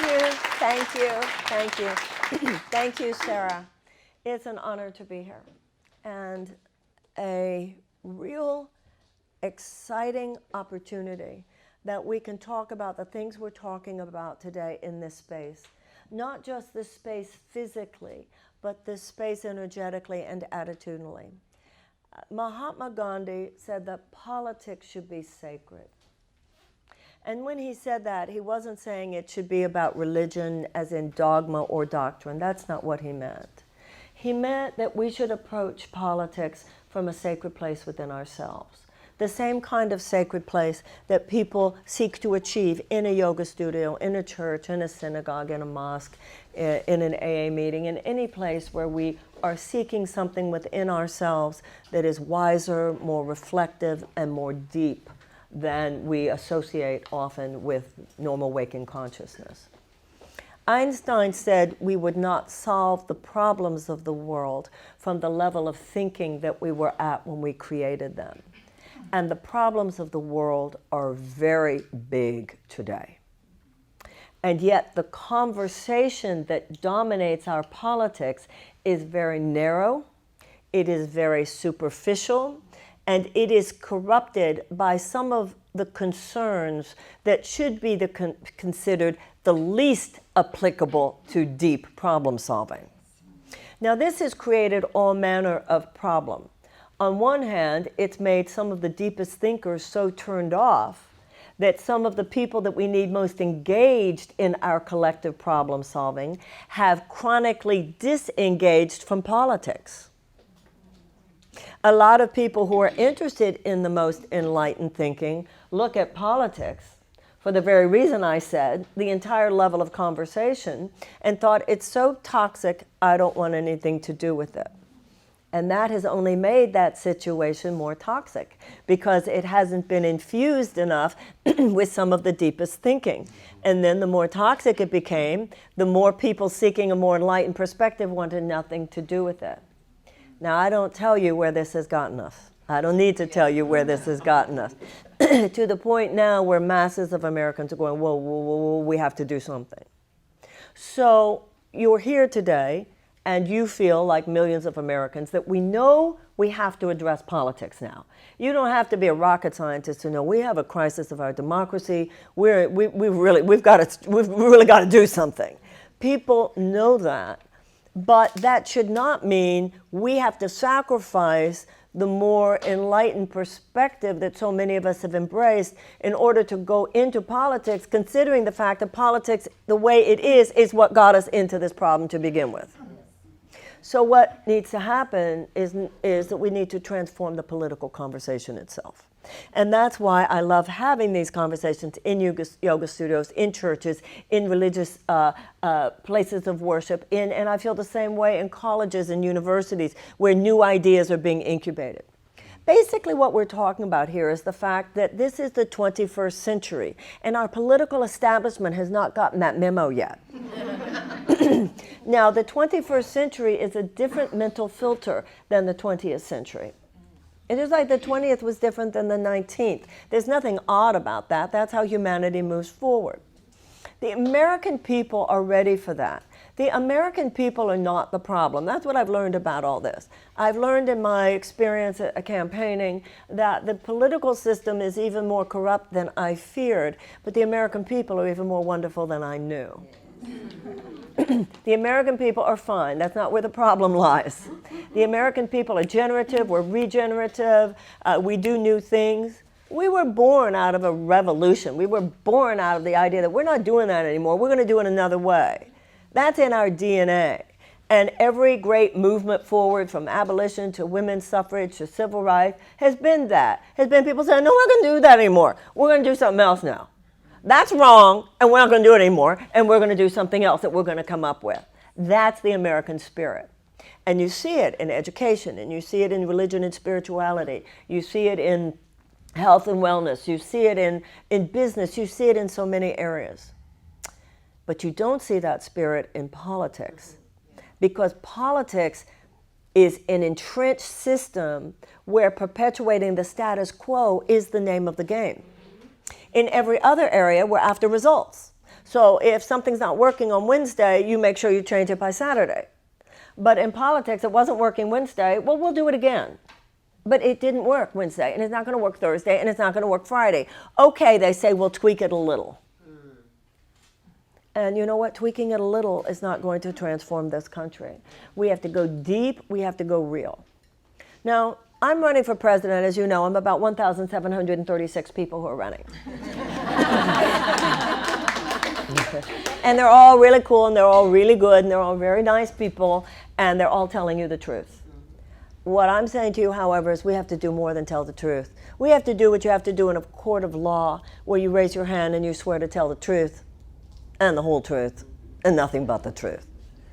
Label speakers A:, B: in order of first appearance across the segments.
A: you, thank you, thank you. Thank you, Sarah. It's an honor to be here. And a real exciting opportunity that we can talk about the things we're talking about today in this space. Not just this space physically, but this space energetically and attitudinally. Mahatma Gandhi said that politics should be sacred. And when he said that, he wasn't saying it should be about religion as in dogma or doctrine. That's not what he meant. He meant that we should approach politics from a sacred place within ourselves. The same kind of sacred place that people seek to achieve in a yoga studio, in a church, in a synagogue, in a mosque, in an AA meeting, in any place where we are seeking something within ourselves that is wiser, more reflective, and more deep than we associate often with normal waking consciousness. Einstein said we would not solve the problems of the world from the level of thinking that we were at when we created them. And the problems of the world are very big today. And yet the conversation that dominates our politics is very narrow, it is very superficial, and it is corrupted by some of the concerns that should be considered the least applicable to deep problem solving. Now, this has created all manner of problem. On one hand, it's made some of the deepest thinkers so turned off that some of the people that we need most engaged in our collective problem solving have chronically disengaged from politics. A lot of people who are interested in the most enlightened thinking look at politics for the very reason I said, the entire level of conversation, and thought it's so toxic, I don't want anything to do with it. And that has only made that situation more toxic because it hasn't been infused enough with some of the deepest thinking. And then the more toxic it became, the more people seeking a more enlightened perspective wanted nothing to do with it. Now, I don't tell you where this has gotten us. I don't need to tell you where this has gotten us. To the point now where masses of Americans are going, whoa, whoa, whoa, whoa, we have to do something. So you're here today, and you feel like millions of Americans that we know we have to address politics now. You don't have to be a rocket scientist to know we have a crisis of our democracy. We've really got to do something. People know that. But that should not mean we have to sacrifice the more enlightened perspective that so many of us have embraced in order to go into politics, considering the fact that politics, the way it is what got us into this problem to begin with. So what needs to happen is that we need to transform the political conversation itself. And that's why I love having these conversations in yoga studios, in churches, in religious places of worship, and I feel the same way in colleges and universities where new ideas are being incubated. Basically what we're talking about here is the fact that this is the 21st century, and our political establishment has not gotten that memo yet. Now, the 21st century is a different mental filter than the 20th century. It is like the 20th was different than the 19th. There's nothing odd about that. That's how humanity moves forward. The American people are ready for that. The American people are not the problem. That's what I've learned about all this. I've learned in my experience at campaigning that the political system is even more corrupt than I feared, but the American people are even more wonderful than I knew. The American people are fine. That's not where the problem lies. The American people are generative, we're regenerative, we do new things. We were born out of a revolution. We were born out of the idea that we're not doing that anymore. We're going to do it another way. That's in our DNA. And every great movement forward, from abolition to women's suffrage to civil rights, has been that. Has been people saying, no, we're not going to do that anymore. We're going to do something else now. That's wrong, and we're not going to do it anymore, and we're going to do something else that we're going to come up with. That's the American spirit. And you see it in education, and you see it in religion and spirituality. You see it in health and wellness. You see it in business. You see it in so many areas. But you don't see that spirit in politics, because politics is an entrenched system where perpetuating the status quo is the name of the game. In every other area, we're after results. So if something's not working on Wednesday, you make sure you change it by Saturday. But in politics, it wasn't working Wednesday. Well, we'll do it again. But it didn't work Wednesday, and it's not going to work Thursday, and it's not going to work Friday. Okay, they say, we'll tweak it a little. And you know what? Tweaking it a little is not going to transform this country. We have to go deep. We have to go real. Now, I'm running for president. As you know, I'm about 1,736 people who are running. And they're all really cool, and they're all really good, and they're all very nice people, and they're all telling you the truth. What I'm saying to you, however, is we have to do more than tell the truth. We have to do what you have to do in a court of law, where you raise your hand and you swear to tell the truth, and the whole truth, and nothing but the truth.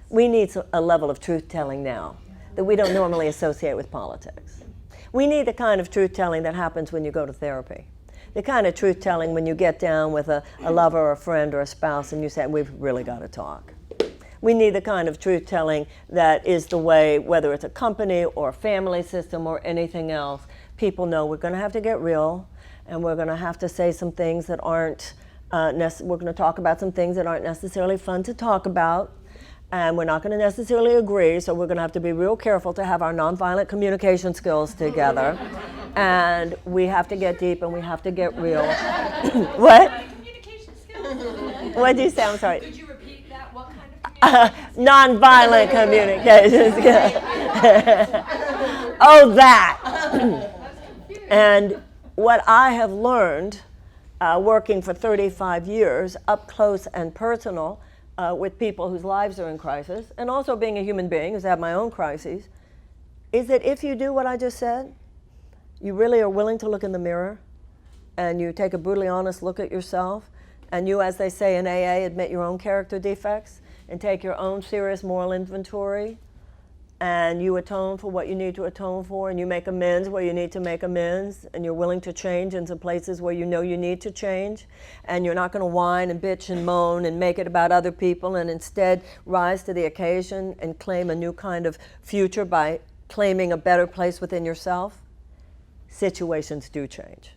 A: We need a level of truth-telling now that we don't normally associate with politics. We need the kind of truth-telling that happens when you go to therapy. The kind of truth-telling when you get down with a lover or a friend or a spouse and you say, we've really got to talk. We need the kind of truth-telling that is the way, whether it's a company or a family system or anything else, people know we're going to have to get real, and we're going to have to say some things that aren't, we're going to talk about some things that aren't necessarily fun to talk about, and we're not going to necessarily agree, so we're going to have to be real careful to have our nonviolent communication skills together. And we have to get deep, and we have to get real. What?
B: Communication skills.
A: What did you say? I'm sorry.
B: Could you repeat that? What kind of communication?
A: Nonviolent communication skills. Oh, that. And what I have learned working for 35 years, up close and personal, with people whose lives are in crisis, and also being a human being who's had my own crises, is that if you do what I just said, you really are willing to look in the mirror, and you take a brutally honest look at yourself, and you, as they say in AA, admit your own character defects, and take your own serious moral inventory, and you atone for what you need to atone for, and you make amends where you need to make amends, and you're willing to change in some places where you know you need to change, and you're not going to whine and bitch and moan and make it about other people, and instead rise to the occasion and claim a new kind of future by claiming a better place within yourself, situations do change.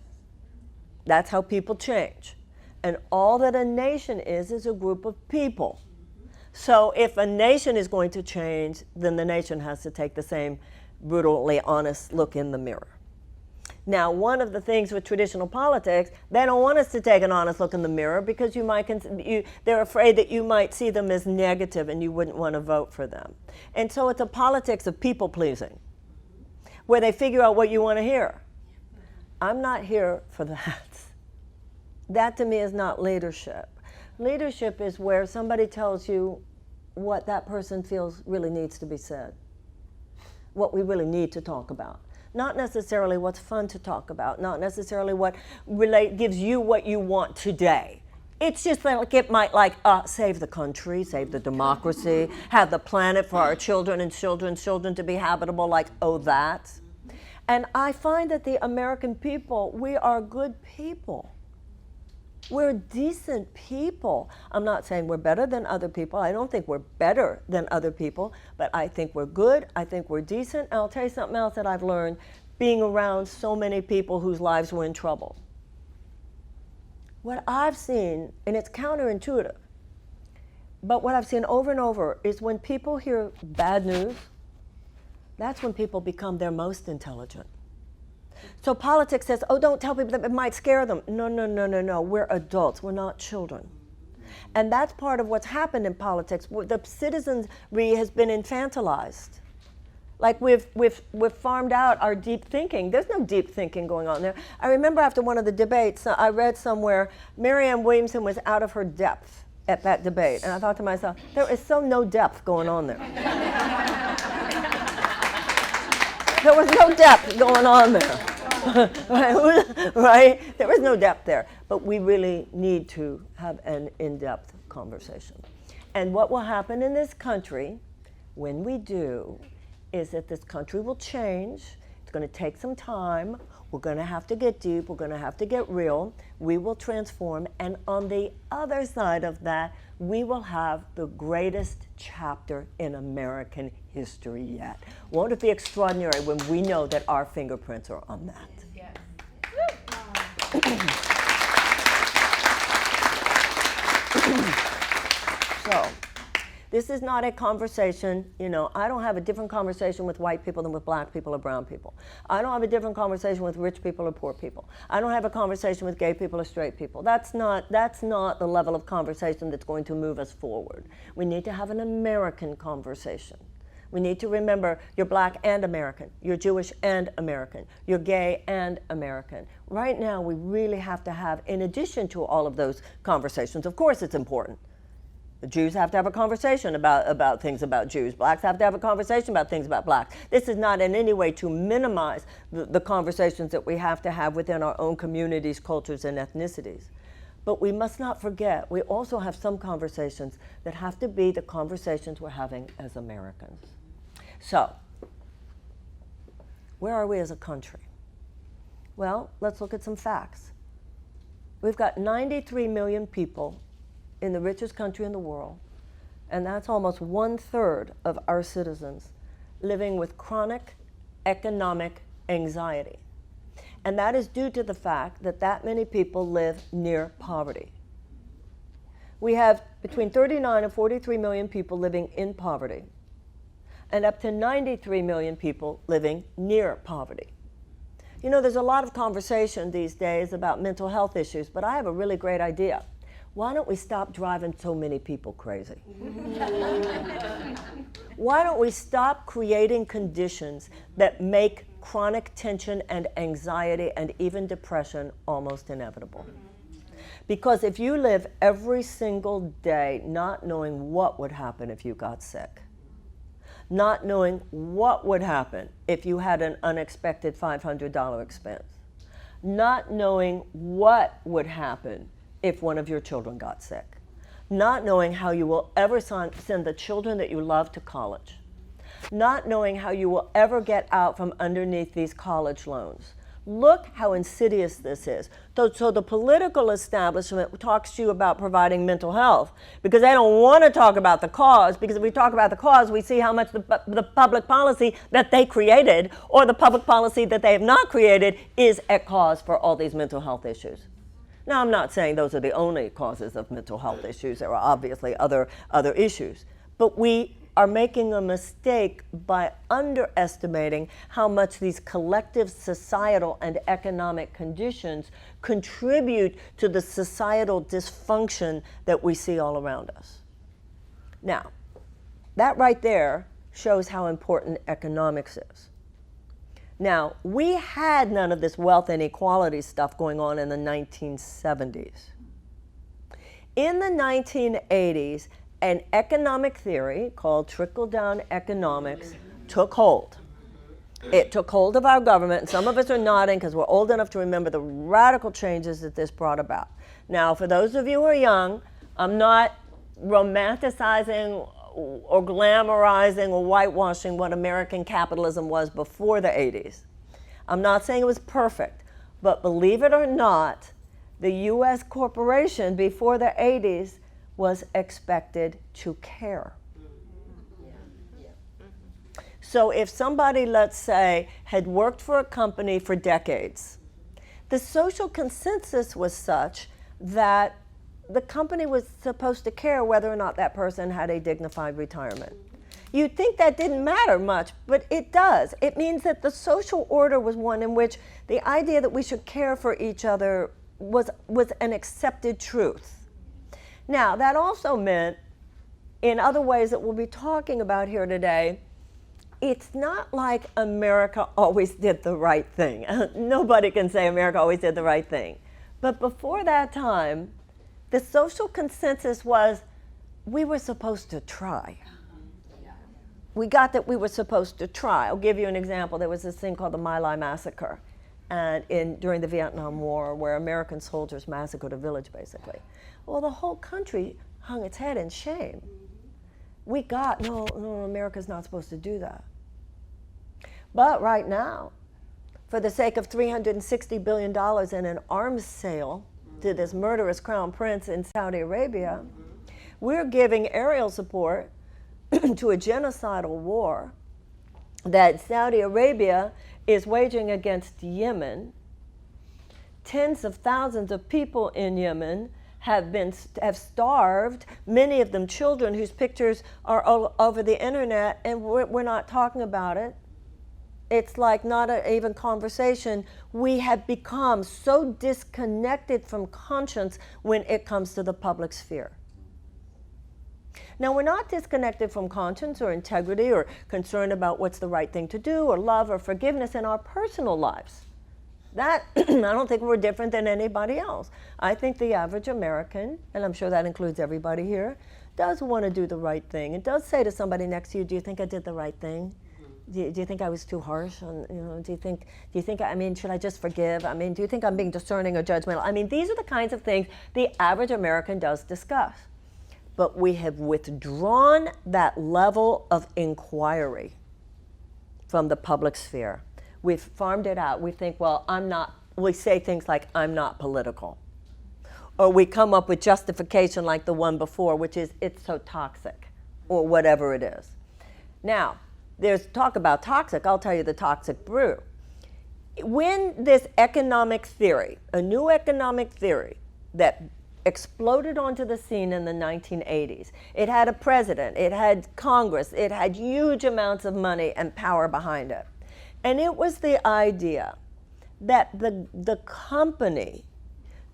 A: That's how people change. And all that a nation is a group of people. So if a nation is going to change, then the nation has to take the same brutally honest look in the mirror. Now, one of the things with traditional politics, they don't want us to take an honest look in the mirror because they're afraid that you might see them as negative and you wouldn't want to vote for them. And so it's a politics of people pleasing, where they figure out what you want to hear. I'm not here for that. That to me is not leadership. Leadership is where somebody tells you what that person feels really needs to be said, what we really need to talk about. Not necessarily what's fun to talk about, not necessarily what gives you what you want today. It's just like it might save the country, save the democracy, have the planet for our children and children's children to be habitable, that. And I find that the American people, we are good people. We're decent people. I'm not saying we're better than other people. I don't think we're better than other people, but I think we're good. I think we're decent. And I'll tell you something else that I've learned being around so many people whose lives were in trouble. What I've seen, and it's counterintuitive, but what I've seen over and over is when people hear bad news, that's when people become their most intelligent. So politics says, oh, don't tell people that it might scare them. No. We're adults. We're not children. And that's part of what's happened in politics. The citizenry has been infantilized. We've farmed out our deep thinking. There's no deep thinking going on there. I remember after one of the debates, I read somewhere, Marianne Williamson was out of her depth at that debate. And I thought to myself, there is so no depth going on there. There was no depth going on there. Right? There was no depth there. But we really need to have an in-depth conversation. And what will happen in this country when we do is that this country will change. It's going to take some time. We're going to have to get deep. We're going to have to get real. We will transform. And on the other side of that, we will have the greatest chapter in American history yet. Won't it be extraordinary when we know that our fingerprints are on that? Yes. So, this is not a conversation, I don't have a different conversation with white people than with black people or brown people. I don't have a different conversation with rich people or poor people. I don't have a conversation with gay people or straight people. That's not the level of conversation that's going to move us forward. We need to have an American conversation. We need to remember you're black and American, you're Jewish and American, you're gay and American. Right now, we really have to have, in addition to all of those conversations, of course it's important. The Jews have to have a conversation about things about Jews. Blacks have to have a conversation about things about blacks. This is not in any way to minimize the conversations that we have to have within our own communities, cultures, and ethnicities. But we must not forget, we also have some conversations that have to be the conversations we're having as Americans. So, where are we as a country? Well, let's look at some facts. We've got 93 million people in the richest country in the world, and that's almost 1/3 of our citizens living with chronic economic anxiety. And that is due to the fact that that many people live near poverty. We have between 39 and 43 million people living in poverty, and up to 93 million people living near poverty. There's a lot of conversation these days about mental health issues, but I have a really great idea. Why don't we stop driving so many people crazy? Why don't we stop creating conditions that make chronic tension and anxiety and even depression almost inevitable? Because if you live every single day not knowing what would happen if you got sick, not knowing what would happen if you had an unexpected $500 expense, not knowing what would happen if one of your children got sick, not knowing how you will ever send the children that you love to college, not knowing how you will ever get out from underneath these college loans. Look how insidious this is. So the political establishment talks to you about providing mental health because they don't want to talk about the cause, because if we talk about the cause, we see how much the public policy that they created or the public policy that they have not created is at cause for all these mental health issues. Now, I'm not saying those are the only causes of mental health issues. There are obviously other issues. But we are making a mistake by underestimating how much these collective societal and economic conditions contribute to the societal dysfunction that we see all around us. Now, that right there shows how important economics is. Now, we had none of this wealth inequality stuff going on in the 1970s. In the 1980s, an economic theory called trickle-down economics took hold. It took hold of our government, and some of us are nodding because we're old enough to remember the radical changes that this brought about. Now, for those of you who are young, I'm not romanticizing or glamorizing or whitewashing what American capitalism was before the 80s. I'm not saying it was perfect, but believe it or not, the U.S. corporation before the 80s was expected to care. So if somebody, let's say, had worked for a company for decades, the social consensus was such that the company was supposed to care whether or not that person had a dignified retirement. You'd think that didn't matter much, but it does. It means that the social order was one in which the idea that we should care for each other was an accepted truth. Now, that also meant, in other ways that we'll be talking about here today, it's not like America always did the right thing. Nobody can say America always did the right thing. But before that time, the social consensus was we were supposed to try. We got that we were supposed to try. I'll give you an example. There was this thing called the My Lai Massacre during the Vietnam War, where American soldiers massacred a village, basically. Well, the whole country hung its head in shame. No, America's not supposed to do that. But right now, for the sake of $360 billion in an arms sale to this murderous crown prince in Saudi Arabia, we're giving aerial support to a genocidal war that Saudi Arabia is waging against Yemen. Tens of thousands of people in Yemen have starved, many of them children whose pictures are all over the internet, and we're not talking about it. It's like not an even conversation. We have become so disconnected from conscience when it comes to the public sphere. Now, we're not disconnected from conscience or integrity or concerned about what's the right thing to do or love or forgiveness in our personal lives. That, I don't think we're different than anybody else. I think the average American, and I'm sure that includes everybody here, does want to do the right thing. It does say to somebody next to you, do you think I did the right thing? Do you think I was too harsh? Do you think, I mean, should I just forgive? I mean, do you think I'm being discerning or judgmental? I mean, these are the kinds of things the average American does discuss. But we have withdrawn that level of inquiry from the public sphere. We've farmed it out. We think, well, we say things like, I'm not political. Or we come up with justification like the one before, which is, it's so toxic, or whatever it is. Now, there's talk about toxic. I'll tell you the toxic brew. When this economic theory, a new economic theory that exploded onto the scene in the 1980s, it had a president, it had Congress, it had huge amounts of money and power behind it. And it was the idea that the company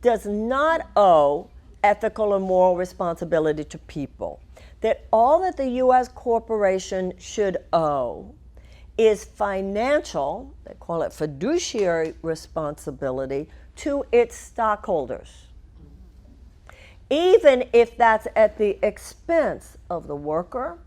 A: does not owe ethical or moral responsibility to people. That all that the U.S. corporation should owe is financial, they call it fiduciary responsibility, to its stockholders. Even if that's at the expense of the worker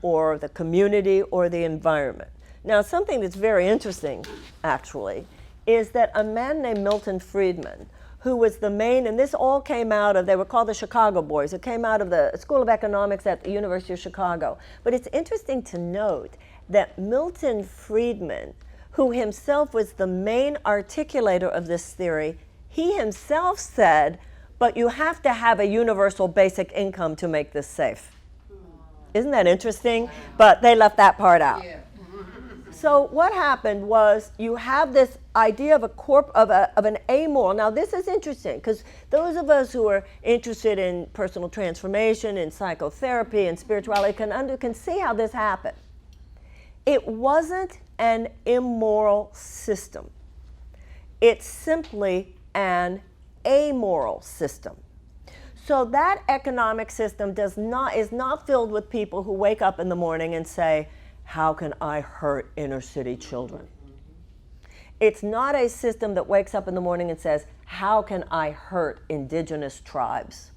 A: or the community or the environment. Now, something that's very interesting, actually, is that a man named Milton Friedman, who was the main, and this all came out of, they were called the Chicago Boys. It came out of the School of Economics at the University of Chicago. But it's interesting to note that Milton Friedman, who himself was the main articulator of this theory, he himself said, but you have to have a universal basic income to make this safe. Isn't that interesting? But they left that part out. Yeah. So what happened was you have this idea of an amoral. Now this is interesting because those of us who are interested in personal transformation, in psychotherapy, and spirituality can see how this happened. It wasn't an immoral system. It's simply an amoral system. So that economic system is not filled with people who wake up in the morning and say, how can I hurt inner city children? It's not a system that wakes up in the morning and says, how can I hurt indigenous tribes?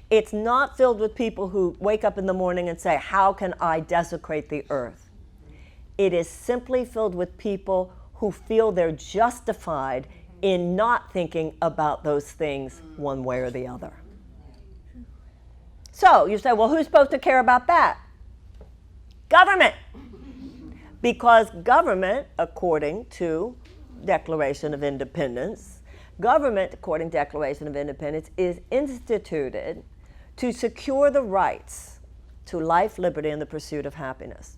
A: It's not filled with people who wake up in the morning and say, how can I desecrate the earth? It is simply filled with people who feel they're justified in not thinking about those things one way or the other. So you say, well, who's supposed to care about that? Government. Because government, according to Declaration of Independence, government, according to Declaration of Independence, is instituted to secure the rights to life, liberty, and the pursuit of happiness.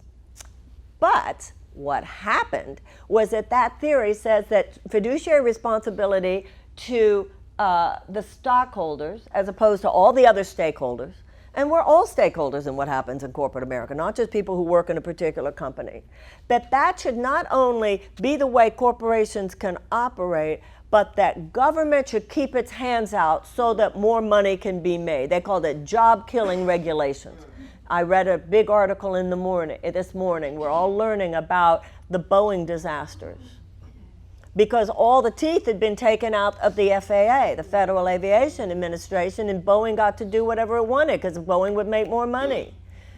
A: But what happened was that theory says that fiduciary responsibility to the stockholders, as opposed to all the other stakeholders, and we're all stakeholders in what happens in corporate America, not just people who work in a particular company, that should not only be the way corporations can operate, but that government should keep its hands out so that more money can be made. They called it job-killing regulations. I read a big article this morning. We're all learning about the Boeing disasters because all the teeth had been taken out of the FAA, the Federal Aviation Administration, and Boeing got to do whatever it wanted because Boeing would make more money.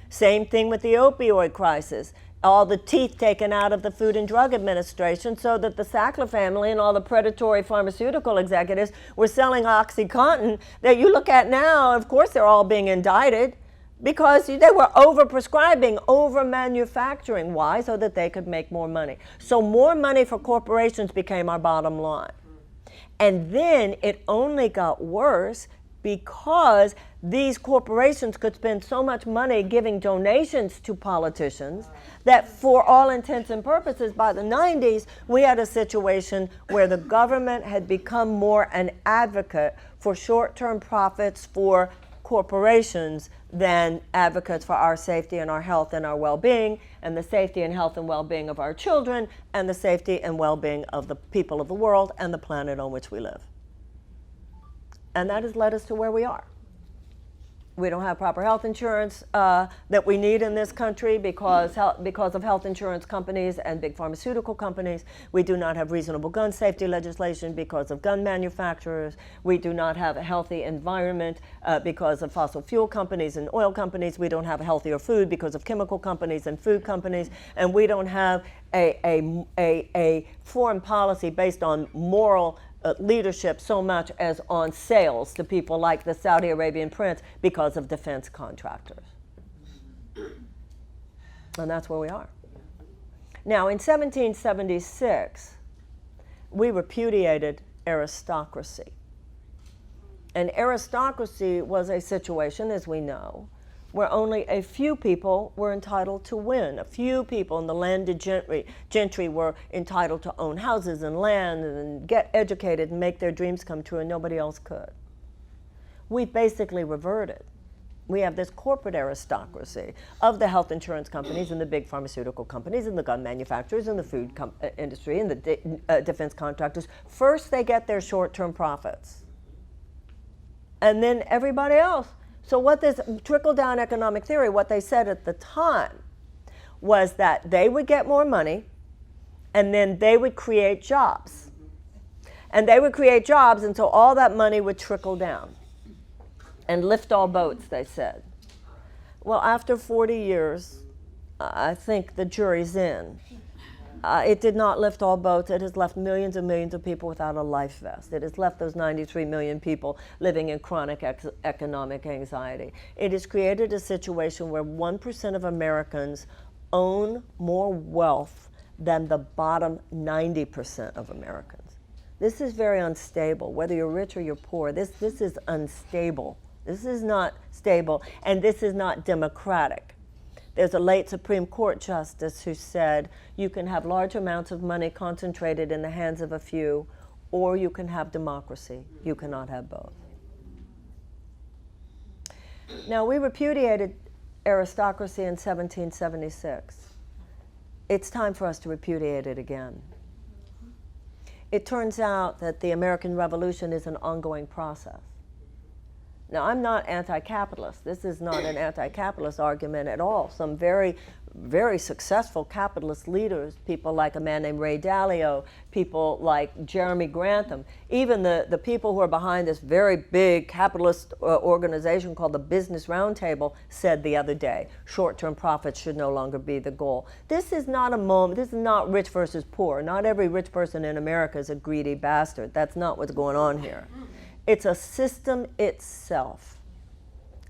A: Same thing with the opioid crisis. All the teeth taken out of the Food and Drug Administration so that the Sackler family and all the predatory pharmaceutical executives were selling OxyContin that you look at now, of course they're all being indicted because they were over-prescribing, over-manufacturing. Why? So that they could make more money. So more money for corporations became our bottom line. And then it only got worse because these corporations could spend so much money giving donations to politicians that for all intents and purposes, by the 90s, we had a situation where the government had become more an advocate for short-term profits for corporations than advocates for our safety and our health and our well-being, and the safety and health and well-being of our children, and the safety and well-being of the people of the world and the planet on which we live. And that has led us to where we are. We don't have proper health insurance that we need in this country because of health insurance companies and big pharmaceutical companies. We do not have reasonable gun safety legislation because of gun manufacturers. We do not have a healthy environment because of fossil fuel companies and oil companies. We don't have healthier food because of chemical companies and food companies. And we don't have a foreign policy based on moral leadership so much as on sales to people like the Saudi Arabian prince because of defense contractors. And that's where we are. Now, in 1776, we repudiated aristocracy. And aristocracy was a situation, as we know, where only a few people were entitled to win. A few people in the landed gentry were entitled to own houses and land and get educated and make their dreams come true, and nobody else could. We basically reverted. We have this corporate aristocracy of the health insurance companies and the big pharmaceutical companies and the gun manufacturers and the food industry and the defense contractors. First, they get their short-term profits. And then everybody else. So what this trickle-down economic theory, what they said at the time, was that they would get more money and then they would create jobs. And they would create jobs until all that money would trickle down and lift all boats, they said. Well, after 40 years, I think the jury's in. It did not lift all boats. It has left millions and millions of people without a life vest. It has left those 93 million people living in chronic economic anxiety. It has created a situation where 1% of Americans own more wealth than the bottom 90% of Americans. This is very unstable, whether you're rich or you're poor. This is unstable. This is not stable, and this is not democratic. There's a late Supreme Court justice who said you can have large amounts of money concentrated in the hands of a few, or you can have democracy. You cannot have both. Now, we repudiated aristocracy in 1776. It's time for us to repudiate it again. It turns out that the American Revolution is an ongoing process. Now, I'm not anti-capitalist. This is not an anti-capitalist argument at all. Some very, very successful capitalist leaders, people like a man named Ray Dalio, people like Jeremy Grantham, even the people who are behind this very big capitalist organization called the Business Roundtable said the other day, short-term profits should no longer be the goal. This is not a moment, this is not rich versus poor. Not every rich person in America is a greedy bastard. That's not what's going on here. It's a system itself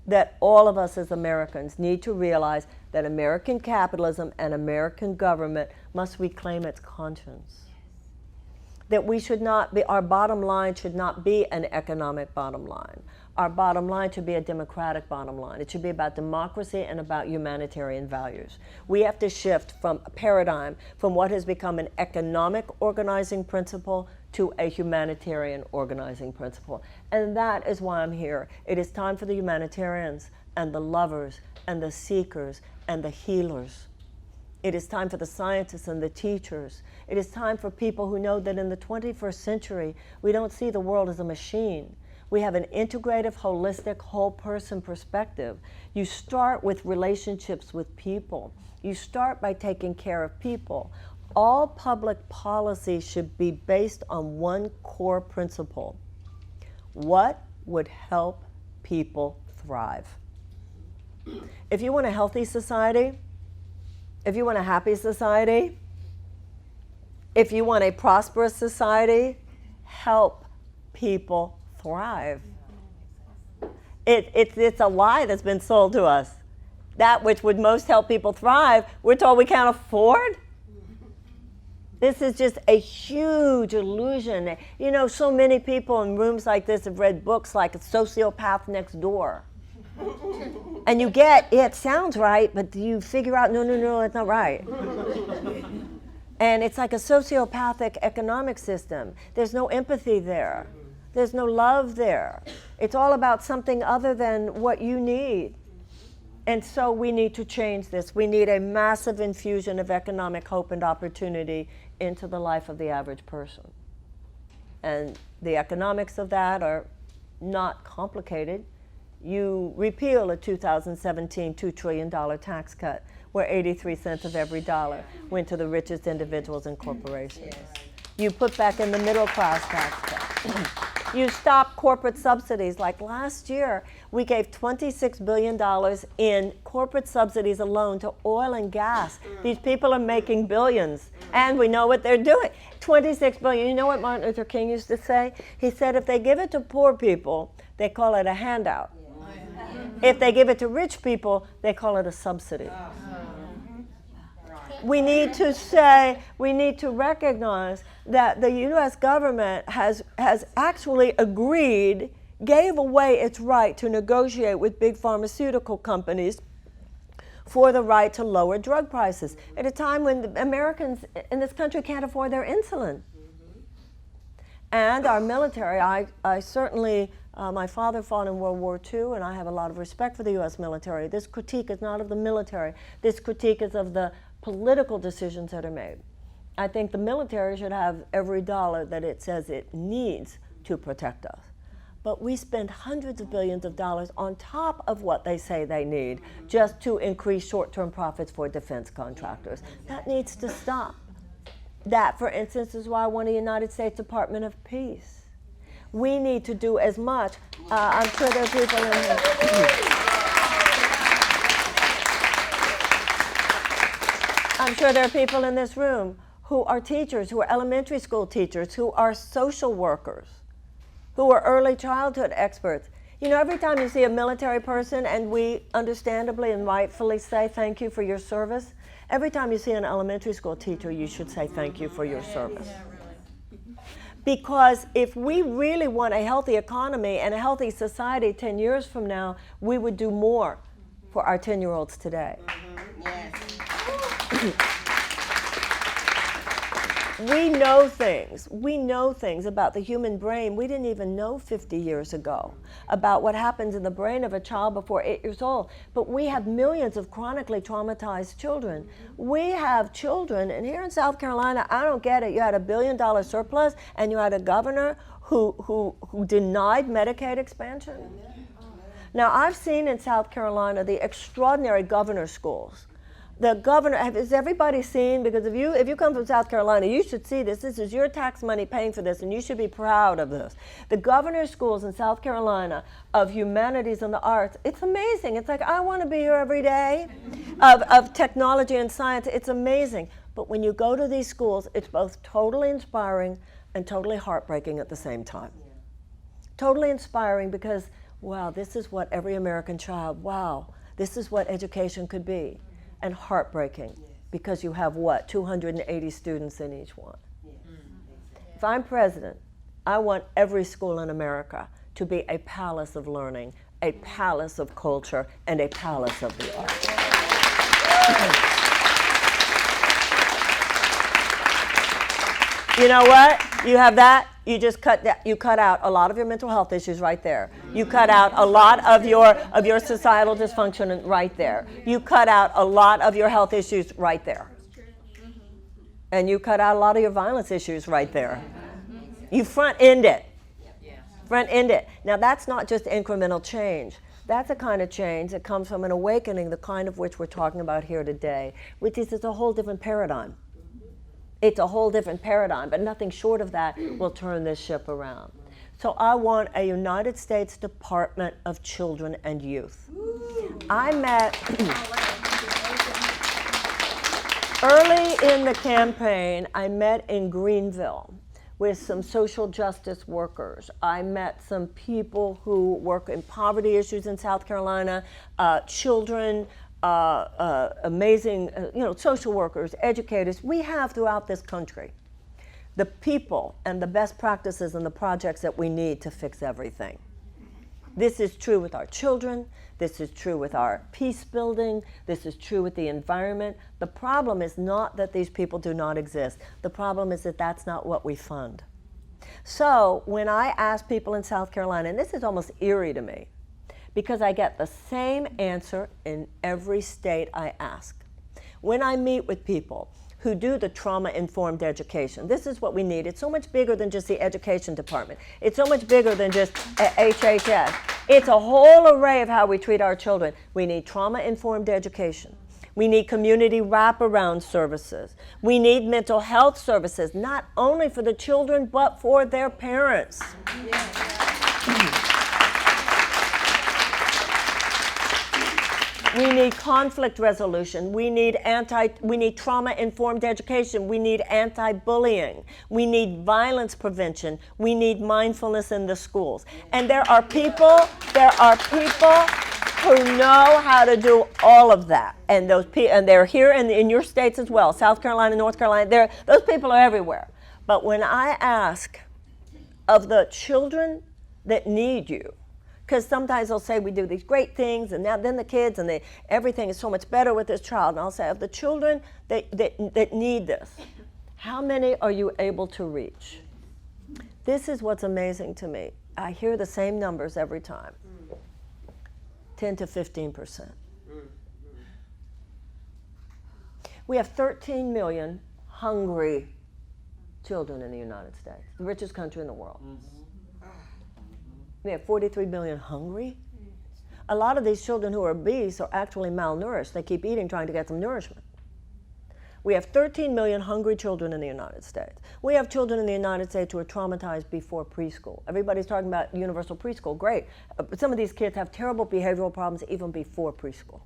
A: that all of us as Americans need to realize that American capitalism and American government must reclaim its conscience. That we should not be, our bottom line should not be an economic bottom line. Our bottom line should be a democratic bottom line. It should be about democracy and about humanitarian values. We have to shift from a paradigm from what has become an economic organizing principle to a humanitarian organizing principle. And that is why I'm here. It is time for the humanitarians and the lovers and the seekers and the healers. It is time for the scientists and the teachers. It is time for people who know that in the 21st century, we don't see the world as a machine. We have an integrative, holistic, whole person perspective. You start with relationships with people. You start by taking care of people. All public policy should be based on one core principle. What would help people thrive? If you want a healthy society, if you want a happy society, if you want a prosperous society, help people thrive. It's a lie that's been sold to us. That which would most help people thrive, we're told we can't afford. This is just a huge illusion. You know, so many people in rooms like this have read books like A Sociopath Next Door. And you get, it sounds right, but you figure out, no, it's not right. And it's like a sociopathic economic system. There's no empathy there. There's no love there. It's all about something other than what you need. And so we need to change this. We need a massive infusion of economic hope and opportunity into the life of the average person. And the economics of that are not complicated. You repeal a 2017 $2 trillion tax cut where 83 cents of every dollar went to the richest individuals and corporations. You put back in the middle class tax cut. You stop corporate subsidies. Like last year, we gave $26 billion in corporate subsidies alone to oil and gas. These people are making billions, and we know what they're doing. $26 billion. You know what Martin Luther King used to say? He said, if they give it to poor people, they call it a handout. If they give it to rich people, they call it a subsidy. We need to say, we need to recognize that the U.S. government has actually agreed, gave away its right to negotiate with big pharmaceutical companies for the right to lower drug prices at a time when the Americans in this country can't afford their insulin. And our military, I certainly, my father fought in World War II, and I have a lot of respect for the U.S. military. This critique is not of the military. This critique is of the political decisions that are made. I think the military should have every dollar that it says it needs to protect us. But we spend hundreds of billions of dollars on top of what they say they need just to increase short-term profits for defense contractors. That needs to stop. That, for instance, is why I want a United States Department of Peace. We need to do as much. I'm sure there are people in here. I'm sure there are people in this room who are teachers, who are elementary school teachers, who are social workers, who are early childhood experts. You know, every time you see a military person, and we understandably and rightfully say thank you for your service, every time you see an elementary school teacher, you should say thank you for your service. Because if we really want a healthy economy and a healthy society 10 years from now, we would do more for our 10-year-olds today. We know things. We know things about the human brain we didn't even know 50 years ago about what happens in the brain of a child before 8 years old. But we have millions of chronically traumatized children. We have children, and here in South Carolina, I don't get it. You had a $1 billion surplus, and you had a governor who denied Medicaid expansion. Now, I've seen in South Carolina the extraordinary governor schools. The governor, has everybody seen? Because if you come from South Carolina, you should see this. This is your tax money paying for this, and you should be proud of this. The governor's schools in South Carolina of humanities and the arts, it's amazing. It's like, I want to be here every day. Of technology and science, it's amazing. But when you go to these schools, it's both totally inspiring and totally heartbreaking at the same time. Totally inspiring because, wow, this is what every American child, wow, this is what education could be. And heartbreaking because you have what, 280 students in each one. If I'm president, I want every school in America to be a palace of learning, a palace of culture, and a palace of the arts. You know what? You have that. You just cut out a lot of your mental health issues right there. You cut out a lot of your societal dysfunction right there. You cut out a lot of your health issues right there. And you cut out a lot of your violence issues right there. You front end it. Front end it. Now that's not just incremental change. That's a kind of change that comes from an awakening, the kind of which we're talking about here today, which is it's a whole different paradigm. It's a whole different paradigm, but nothing short of that will turn this ship around. So I want a United States Department of Children and Youth. I met early in the campaign, I met in Greenville with some social justice workers. I met some people who work in poverty issues in South Carolina, children, amazing, social workers, educators. We have throughout this country the people and the best practices and the projects that we need to fix everything. This is true with our children. This is true with our peace building. This is true with the environment. The problem is not that these people do not exist. The problem is that that's not what we fund. So when I ask people in South Carolina, and this is almost eerie to me, because I get the same answer in every state I ask. When I meet with people who do the trauma-informed education, this is what we need. It's so much bigger than just the education department. It's so much bigger than just HHS. It's a whole array of how we treat our children. We need trauma-informed education. We need community wraparound services. We need mental health services, not only for the children, but for their parents. We need conflict resolution. We need trauma-informed education. We need anti-bullying. We need violence prevention. We need mindfulness in the schools. And there are people who know how to do all of that. And they're here in your states as well, South Carolina, North Carolina. Those people are everywhere. But when I ask of the children that need you, because sometimes they'll say we do these great things, and then the kids, and everything is so much better with this child. And I'll say, of the children that need this, how many are you able to reach? This is what's amazing to me. I hear the same numbers every time. 10 to 15%. We have 13 million hungry children in the United States, the richest country in the world. We have 43 million hungry. A lot of these children who are obese are actually malnourished. They keep eating, trying to get some nourishment. We have 13 million hungry children in the United States. We have children in the United States who are traumatized before preschool. Everybody's talking about universal preschool, great. But some of these kids have terrible behavioral problems even before preschool.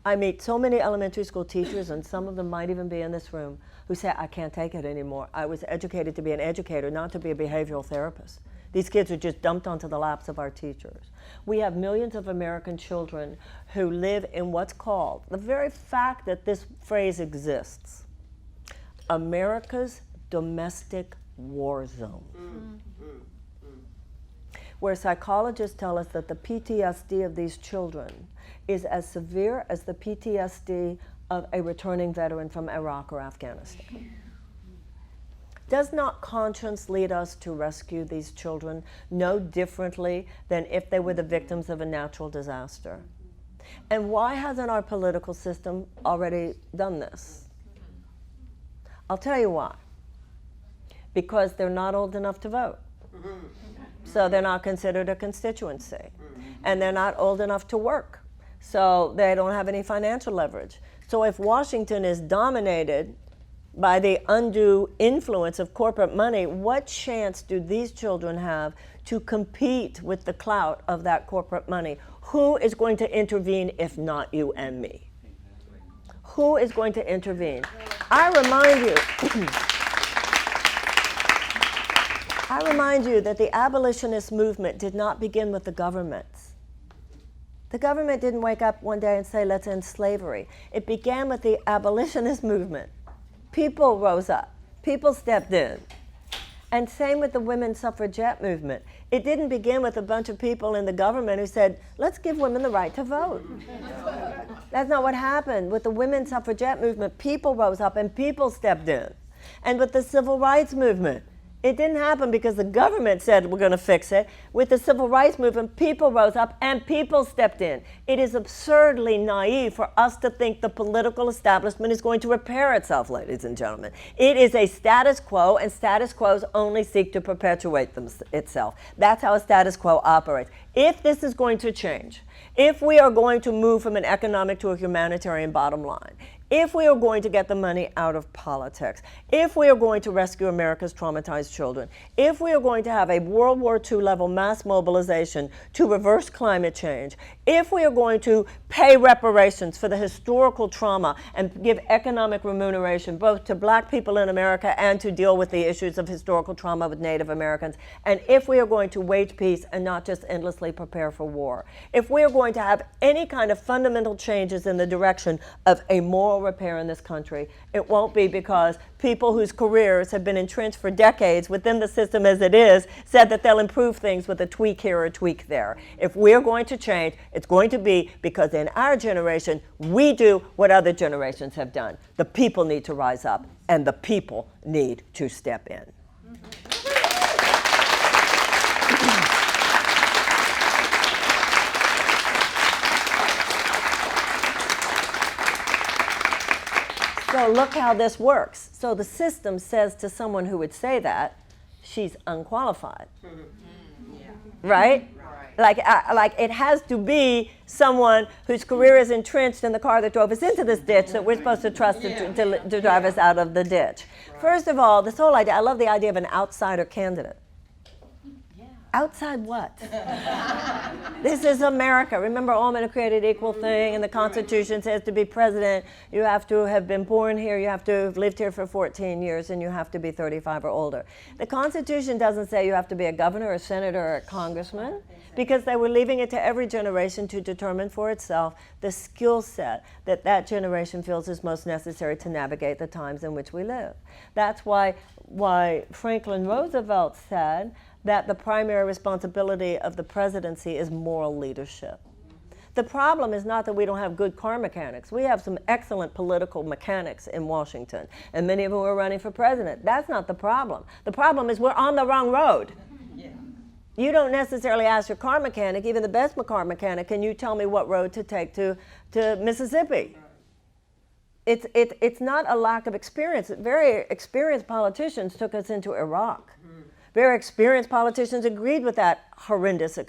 A: I meet so many elementary school teachers, and some of them might even be in this room, who say, I can't take it anymore. I was educated to be an educator, not to be a behavioral therapist. These kids are just dumped onto the laps of our teachers. We have millions of American children who live in what's called, the very fact that this phrase exists, America's domestic war zone. Where psychologists tell us that the PTSD of these children is as severe as the PTSD of a returning veteran from Iraq or Afghanistan. Does not conscience lead us to rescue these children no differently than if they were the victims of a natural disaster? And why hasn't our political system already done this? I'll tell you why. Because they're not old enough to vote. So they're not considered a constituency. And they're not old enough to work. So they don't have any financial leverage. So if Washington is dominated by the undue influence of corporate money, what chance do these children have to compete with the clout of that corporate money? Who is going to intervene if not you and me? Who is going to intervene? I remind you that the abolitionist movement did not begin with the governments. The government didn't wake up one day and say, let's end slavery. It began with the abolitionist movement. People rose up. People stepped in. And same with the women's suffragette movement. It didn't begin with a bunch of people in the government who said, let's give women the right to vote. That's not what happened. With the women's suffragette movement, people rose up and people stepped in. And with the civil rights movement, it didn't happen because the government said we're going to fix it. With the civil rights movement, people rose up and people stepped in. It is absurdly naive for us to think the political establishment is going to repair itself, ladies and gentlemen. It is a status quo, and status quos only seek to perpetuate itself. That's how a status quo operates. If this is going to change, if we are going to move from an economic to a humanitarian bottom line, if we are going to get the money out of politics, if we are going to rescue America's traumatized children, if we are going to have a World War II level mass mobilization to reverse climate change, if we are going to pay reparations for the historical trauma and give economic remuneration both to black people in America and to deal with the issues of historical trauma with Native Americans, and if we are going to wage peace and not just endlessly prepare for war, if we are going to have any kind of fundamental changes in the direction of a moral repair in this country, it won't be because people whose careers have been entrenched for decades within the system as it is said that they'll improve things with a tweak here or a tweak there. If we're going to change, it's going to be because in our generation, we do what other generations have done. The people need to rise up, and the people need to step in. So look how this works. So the system says to someone who would say that, she's unqualified. Right? Like it has to be someone whose career is entrenched in the car that drove us into this ditch that we're supposed to trust to drive us out of the ditch. First of all, this whole idea, I love the idea of an outsider candidate. Outside what? This is America. Remember, all men are created equal thing, and the Constitution says to be president, you have to have been born here, you have to have lived here for 14 years, and you have to be 35 or older. The Constitution doesn't say you have to be a governor, a senator, or a congressman, because they were leaving it to every generation to determine for itself the skill set that that generation feels is most necessary to navigate the times in which we live. That's why Franklin Roosevelt said that the primary responsibility of the presidency is moral leadership. The problem is not that we don't have good car mechanics. We have some excellent political mechanics in Washington, and many of them are running for president. That's not the problem. The problem is we're on the wrong road. You don't necessarily ask your car mechanic, even the best car mechanic, can you tell me what road to take to Mississippi? It's not a lack of experience. Very experienced politicians took us into Iraq. Very experienced politicians agreed with that horrendous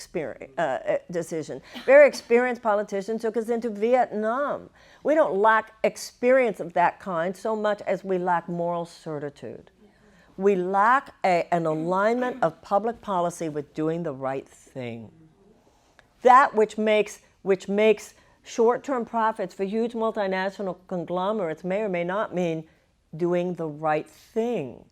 A: decision. Very experienced politicians took us into Vietnam. We don't lack experience of that kind so much as we lack moral certitude. We lack an alignment of public policy with doing the right thing. That which makes short-term profits for huge multinational conglomerates may or may not mean doing the right thing.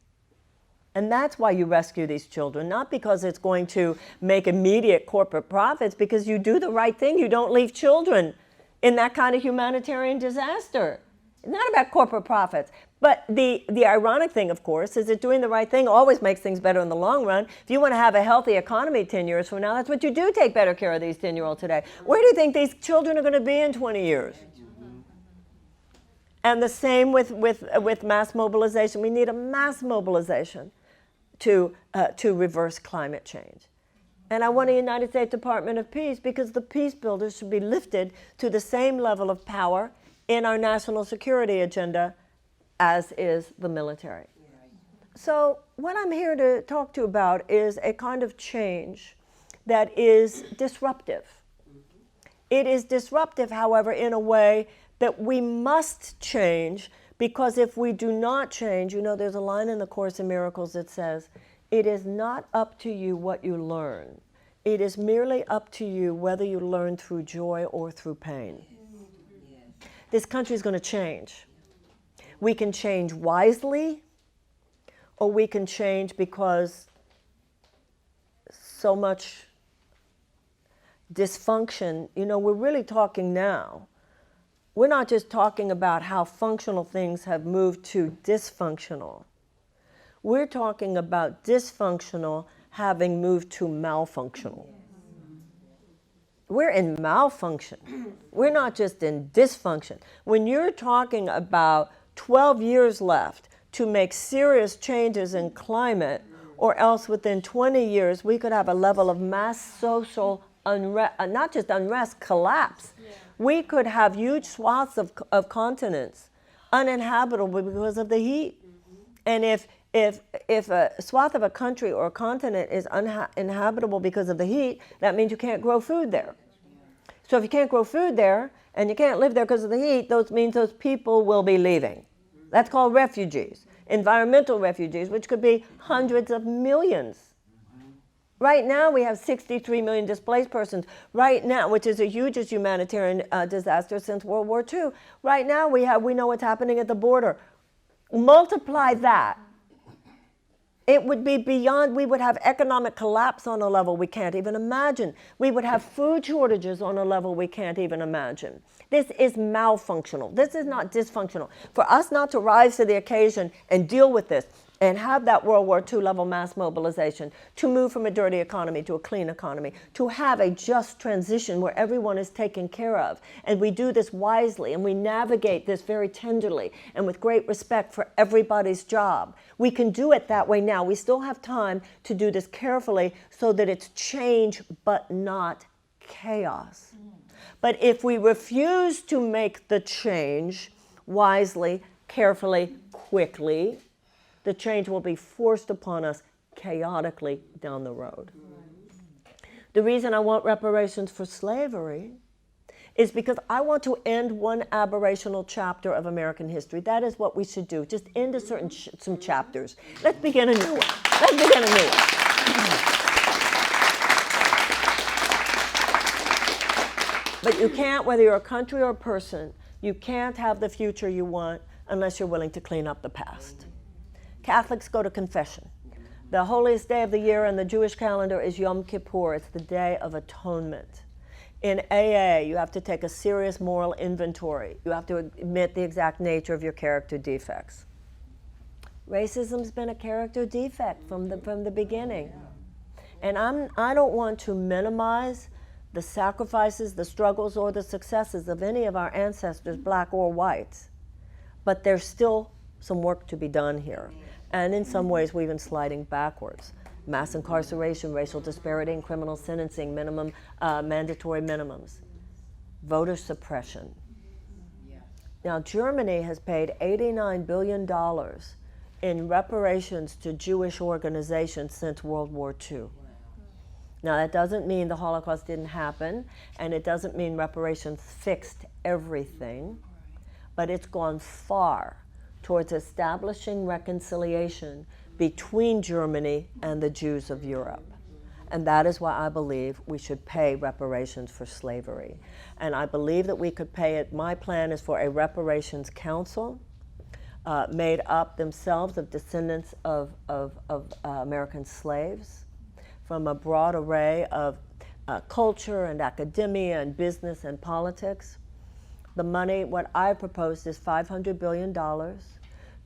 A: And that's why you rescue these children, not because it's going to make immediate corporate profits, because you do the right thing. You don't leave children in that kind of humanitarian disaster. It's not about corporate profits. But the ironic thing, of course, is that doing the right thing always makes things better in the long run. If you want to have a healthy economy 10 years from now, that's what you do, take better care of these 10-year-olds today. Where do you think these children are going to be in 20 years? And the same with mass mobilization. We need a mass mobilization to reverse climate change. And I want a United States Department of Peace because the peace builders should be lifted to the same level of power in our national security agenda as is the military. So what I'm here to talk to you about is a kind of change that is disruptive. It is disruptive, however, in a way that we must change, because if we do not change, you know, there's a line in the Course in Miracles that says, it is not up to you what you learn. It is merely up to you whether you learn through joy or through pain. This country is going to change. We can change wisely, or we can change because so much dysfunction. You know, we're really talking now. We're not just talking about how functional things have moved to dysfunctional. We're talking about dysfunctional having moved to malfunctional. We're in malfunction. We're not just in dysfunction. When you're talking about 12 years left to make serious changes in climate, or else within 20 years we could have a level of mass social unrest, not just unrest, collapse. We could have huge swaths of continents uninhabitable because of the heat. And if a swath of a country or a continent is uninhabitable because of the heat, that means you can't grow food there. So if you can't grow food there and you can't live there because of the heat, those means those people will be leaving. That's called refugees, environmental refugees, which could be hundreds of millions. Right now we have 63 million displaced persons. Right now, which is the hugest humanitarian disaster since World War II. Right now we know what's happening at the border. Multiply that. It would be beyond, we would have economic collapse on a level we can't even imagine. We would have food shortages on a level we can't even imagine. This is malfunctional. This is not dysfunctional. For us not to rise to the occasion and deal with this and have that World War II level mass mobilization, to move from a dirty economy to a clean economy, to have a just transition where everyone is taken care of. And we do this wisely, and we navigate this very tenderly and with great respect for everybody's job. We can do it that way now. We still have time to do this carefully so that it's change but not chaos. But if we refuse to make the change wisely, carefully, quickly. The change will be forced upon us chaotically down the road. The reason I want reparations for slavery is because I want to end one aberrational chapter of American history. That is what we should do. Just end some chapters. Let's begin a new one. Let's begin a new one. But you can't, whether you're a country or a person, you can't have the future you want unless you're willing to clean up the past. Catholics go to confession. The holiest day of the year in the Jewish calendar is Yom Kippur. It's the Day of Atonement. In AA, you have to take a serious moral inventory. You have to admit the exact nature of your character defects. Racism's been a character defect from the beginning. And I don't want to minimize the sacrifices, the struggles, or the successes of any of our ancestors, black or white. But there's still some work to be done here. And in some ways, we've been sliding backwards. Mass incarceration, racial disparity in criminal sentencing, mandatory minimums, voter suppression. Now, Germany has paid $89 billion in reparations to Jewish organizations since World War II. Now, that doesn't mean the Holocaust didn't happen, and it doesn't mean reparations fixed everything, but it's gone far towards establishing reconciliation between Germany and the Jews of Europe. And that is why I believe we should pay reparations for slavery. And I believe that we could pay it. My plan is for a reparations council made up themselves of descendants of American slaves from a broad array of culture and academia and business and politics. The money, what I proposed is $500 billion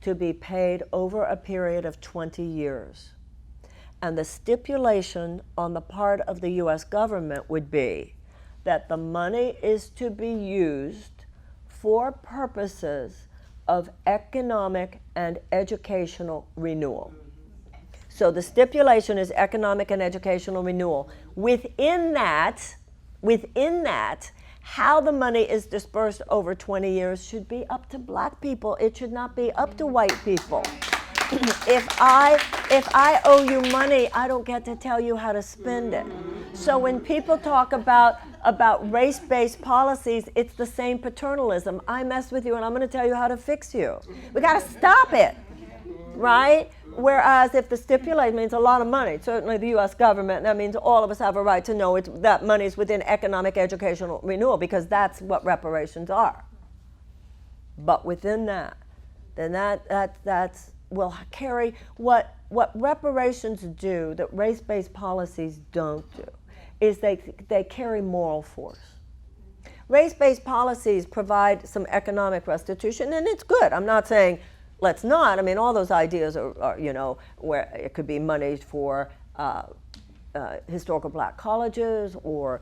A: to be paid over a period of 20 years. And the stipulation on the part of the US government would be that the money is to be used for purposes of economic and educational renewal. So the stipulation is economic and educational renewal. Within that, how the money is dispersed over 20 years should be up to black people. It should not be up to white people. If I owe you money, I don't get to tell you how to spend it. So when people talk about race-based policies, it's the same paternalism. I mess with you and I'm going to tell you how to fix you. We got to stop it, right? Whereas if the stipulation means a lot of money, certainly the U.S. government, that means all of us have a right to know that money is within economic educational renewal, because that's what reparations are. But within that, then that's will carry what reparations do that race-based policies don't do, is they carry moral force. Race-based policies provide some economic restitution, and it's good. I'm not saying let's not. I mean, all those ideas are where it could be money for historical black colleges or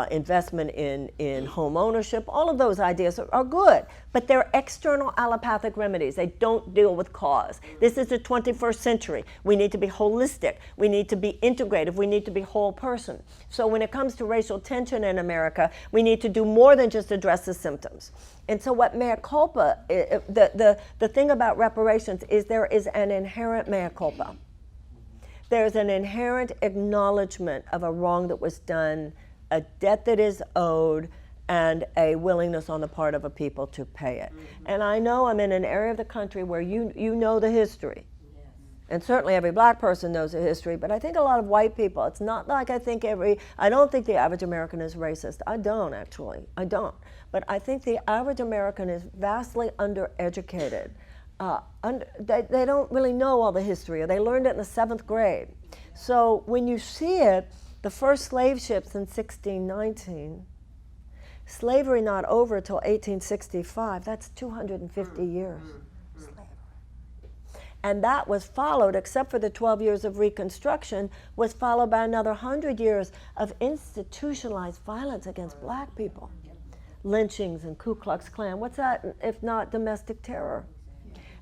A: investment in home ownership. All of those ideas are good, but they're external allopathic remedies. They don't deal with cause. This is the 21st century. We need to be holistic. We need to be integrative. We need to be whole person. So when it comes to racial tension in America, we need to do more than just address the symptoms. And so what mea culpa, the thing about reparations is there is an inherent mea culpa. There's an inherent acknowledgement of a wrong that was done, a debt that is owed, and a willingness on the part of a people to pay it. And I know I'm in an area of the country where you know the history. And certainly every black person knows the history, but I think a lot of white people, it's not like I don't think the average American is racist. I don't, actually. I don't. But I think the average American is vastly undereducated. They don't really know all the history, or they learned it in the 7th grade. So when you see it, the first slave ships in 1619, slavery not over till 1865, that's 250 years. Slavery. And that was followed, except for the 12 years of Reconstruction, was followed by another 100 years of institutionalized violence against black people. Lynchings and Ku Klux Klan. What's that if not domestic terror?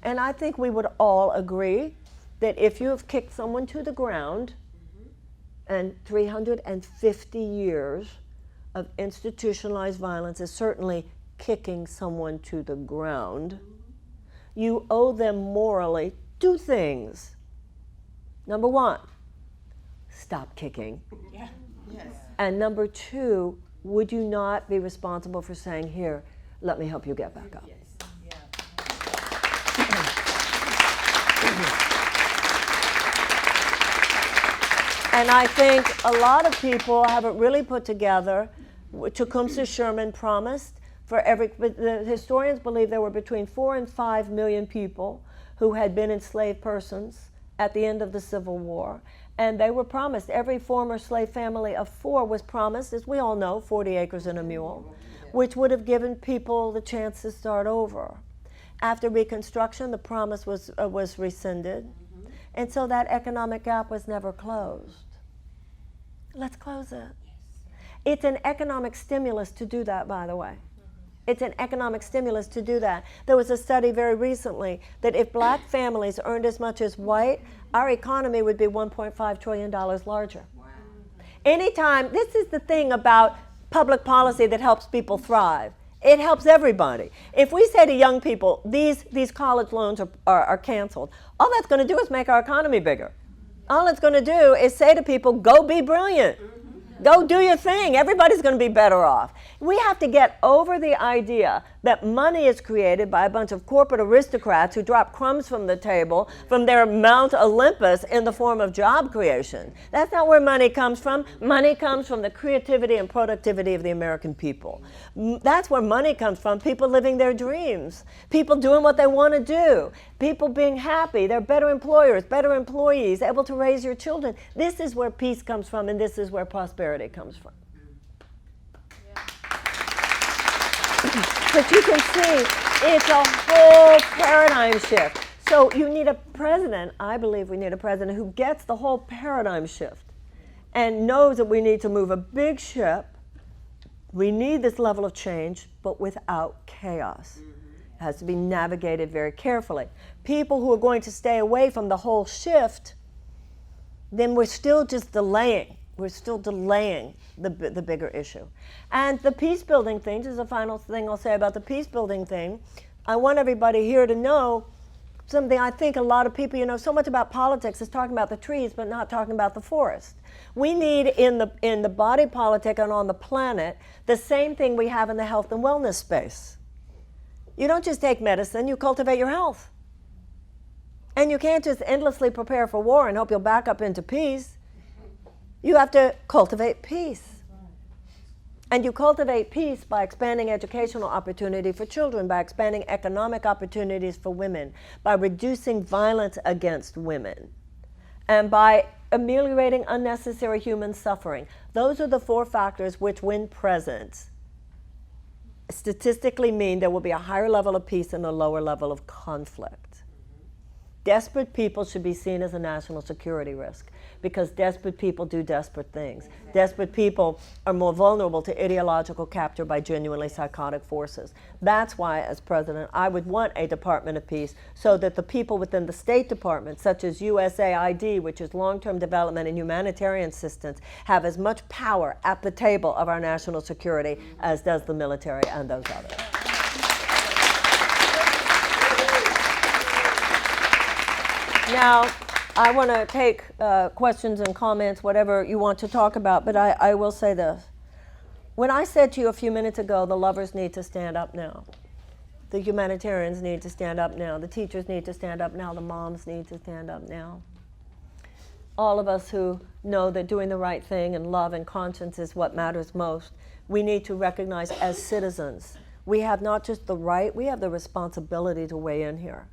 A: And I think we would all agree that if you have kicked someone to the ground, and 350 years of institutionalized violence is certainly kicking someone to the ground, you owe them morally 2 things. Number 1, stop kicking.
C: Yeah. Yes.
A: And number 2, would you not be responsible for saying, here, let me help you get back up?
C: Yes. Yeah.
A: And I think a lot of people haven't really put together what Tecumseh Sherman promised for the historians believe there were between 4 and 5 million people who had been enslaved persons at the end of the Civil War. And they were promised, every former slave family of 4 was promised, as we all know, 40 acres and a mule, which would have given people the chance to start over. After Reconstruction, the promise was rescinded. And so that economic gap was never closed. Let's close it. It's an economic stimulus to do that, by the way. It's an economic stimulus to do that. There was a study very recently that if black families earned as much as white, our economy would be $1.5 trillion larger.
C: Wow.
A: Anytime, this is the thing about public policy that helps people thrive. It helps everybody. If we say to young people, these college loans are canceled, all that's going to do is make our economy bigger. All it's going to do is say to people, go be brilliant. Go do your thing. Everybody's going to be better off. We have to get over the idea that money is created by a bunch of corporate aristocrats who drop crumbs from the table from their Mount Olympus in the form of job creation. That's not where money comes from. Money comes from the creativity and productivity of the American people. That's where money comes from. People living their dreams. People doing what they want to do. People being happy. They're better employers, better employees, able to raise your children. This is where peace comes from, and this is where prosperity comes from. But you can see it's a whole paradigm shift. So you need a president, I believe we need a president who gets the whole paradigm shift and knows that we need to move a big ship. We need this level of change, but without chaos. It has to be navigated very carefully. People who are going to stay away from the whole shift, then we're still just delaying. We're still delaying the bigger issue. And the peace-building thing, this is the final thing I'll say about the peace-building thing. I want everybody here to know something. I think a lot of people, so much about politics is talking about the trees, but not talking about the forest. We need in the body politic and on the planet the same thing we have in the health and wellness space. You don't just take medicine, you cultivate your health. And you can't just endlessly prepare for war and hope you'll back up into peace. You have to cultivate peace. And you cultivate peace by expanding educational opportunity for children, by expanding economic opportunities for women, by reducing violence against women, and by ameliorating unnecessary human suffering. Those are the 4 factors which, when present, statistically mean there will be a higher level of peace and a lower level of conflict. Desperate people should be seen as a national security risk because desperate people do desperate things. Desperate people are more vulnerable to ideological capture by genuinely psychotic forces. That's why, as president, I would want a Department of Peace so that the people within the State Department, such as USAID, which is long-term development and humanitarian assistance, have as much power at the table of our national security as does the military and those others. Now, I want to take questions and comments, whatever you want to talk about, but I will say this. When I said to you a few minutes ago, the lovers need to stand up now, the humanitarians need to stand up now, the teachers need to stand up now, the moms need to stand up now. All of us who know that doing the right thing and love and conscience is what matters most, we need to recognize as citizens, we have not just the right, we have the responsibility to weigh in here.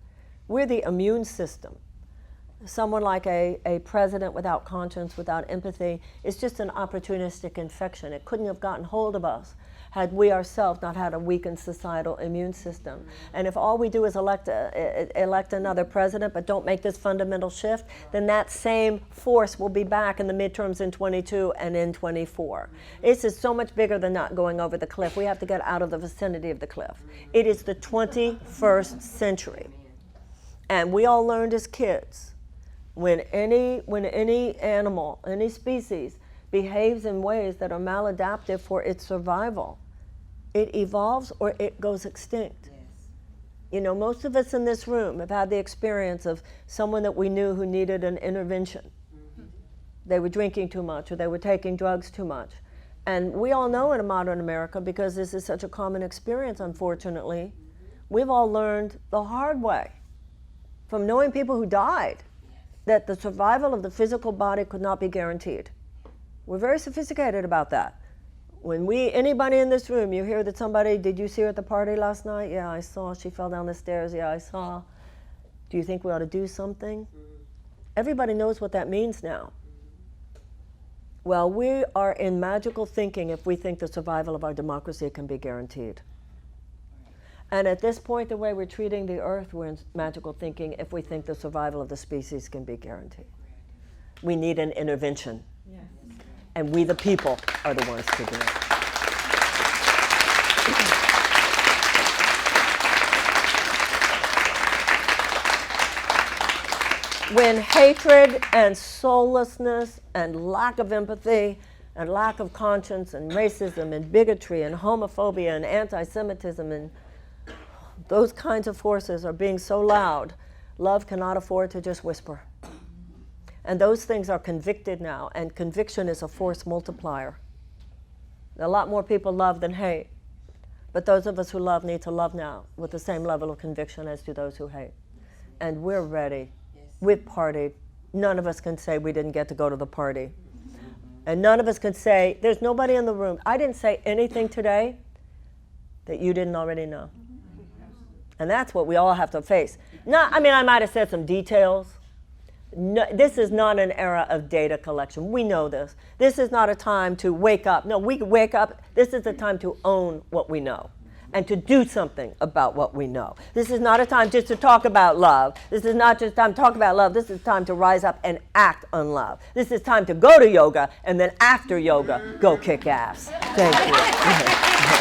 A: We're the immune system. Someone like a president without conscience, without empathy, is just an opportunistic infection. It couldn't have gotten hold of us had we ourselves not had a weakened societal immune system. And if all we do is elect another president but don't make this fundamental shift, then that same force will be back in the midterms in 22 and in 24. This is so much bigger than not going over the cliff. We have to get out of the vicinity of the cliff. It is the 21st century. And we all learned as kids, when any animal, any species behaves in ways that are maladaptive for its survival, it evolves or it goes extinct.
C: Yes.
A: You know, most of us in this room have had the experience of someone that we knew who needed an intervention. They were drinking too much or they were taking drugs too much. And we all know in modern America, because this is such a common experience, unfortunately, we've all learned the hard way from knowing people who died that the survival of the physical body could not be guaranteed. We're very sophisticated about that. When anybody in this room, you hear that somebody, did you see her at the party last night? Yeah, I saw, she fell down the stairs. Yeah, I saw. Do you think we ought to do something? Everybody knows what that means now. Well, we are in magical thinking if we think the survival of our democracy can be guaranteed. And at this point, the way we're treating the earth, we're in magical thinking if we think the survival of the species can be guaranteed. We need an intervention. Yes. And we, the people, are the ones to do it. When hatred and soullessness and lack of empathy and lack of conscience and racism and bigotry and homophobia and anti-Semitism and those kinds of forces are being so loud, love cannot afford to just whisper. And those things are convicted now, and conviction is a force multiplier. A lot more people love than hate, but those of us who love need to love now with the same level of conviction as do those who hate. And we're ready. We've partied. None of us can say we didn't get to go to the party. And none of us can say, there's nobody in the room. I didn't say anything today that you didn't already know. And that's what we all have to face. I might have said some details. No, this is not an era of data collection. We know this. This is not a time to wake up. No, we wake up. This is the time to own what we know and to do something about what we know. This is not a time just to talk about love. This is not just time to talk about love. This is time to rise up and act on love. This is time to go to yoga and then after yoga, go kick ass. Thank you.